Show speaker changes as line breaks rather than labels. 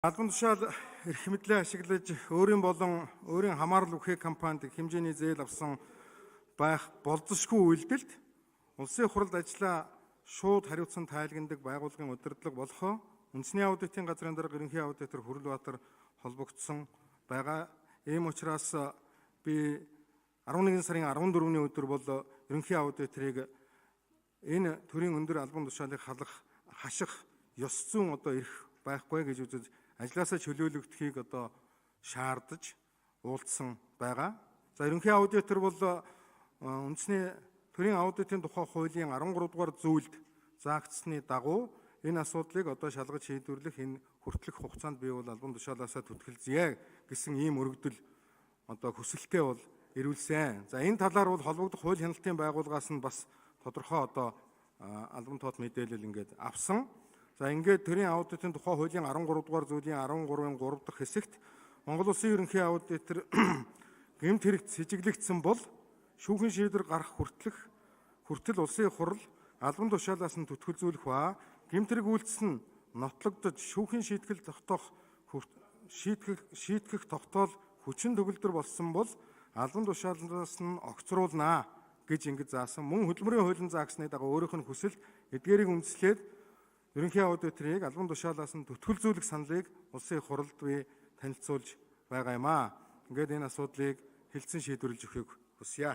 Албан тушаал эрх мэдлээ ашиглаж өөрийн болон өөрийн хамаарал бүхий компанид хэмжээний зээл авсан байх болзошгүй үйлдэлд улсын хурлд ажлаа шууд хариуцсан тайлгнадаг байгууллагын удирдлага болохоо үндэсний аудитын газрын дарга ерөнхий аудитор Хүрлбаатар холбогдсон байгаа. Ийм учраас би 11 сарын 14-ний өдөр бол ерөнхий аудиторыг энэ төрийн өндөр албан тушаалыг хаших ёс зүйн ирэх байхгүй гэж үзэж ажлаасаа чөлөөлөгдөхийг шаардаж уулзсан байгаа. За ерөнхий аудитор бол үндэсний төрийн аудитын тухай хуулийн 13 дугаар зүйлд заагдсны дагуу энэ асуудлыг шалгаж шийдвэрлэх энэ хүртэлх хугацаанд би бол албан тушаалаасаа түтгэлзье гэсэн ийм өргөдөл хүсэлтээ бол ирүүлсэн. За энэ талаар бол холбогдох хууль хяналтын байгууллагаас нь бас тодорхой албан тоод мэдээлэл ингээд авсан. За ингээд төрийн аудитын тухай хуулийн 13 дугаар зүйлийн 13-ын 3 дахь хэсэгт Монгол Улсын ерөнхий аудитор гэмт хэрэгт сэжиглэгдсэн бол шүүхийн шийдвэр гарах хүртэл улсын хурал албан тушаалаас нь түтгэлзүүлэх ба гэмт хэрэг үйлдэл нь нотлогдож шүүхийн шийтгэх тогтоол хүчин төгөлдөр болсон бол албан тушаалаас нь огцруулнаа гэж ингэж заасан. Мөн хөдөлмөрийн хуулийн заагсны дагуу өөрийнх нь хүсэлт эдгээрийг үндэслээд ерөнхий аудиторыг албан тушаалаас нь түтгэлзүүлэх саналыг улсын хуралд би танилцуулж байгаа юм аа. Ингээд энэ асуудлыг хэлцэн шийдвэрлэж өгөхийг хүсье.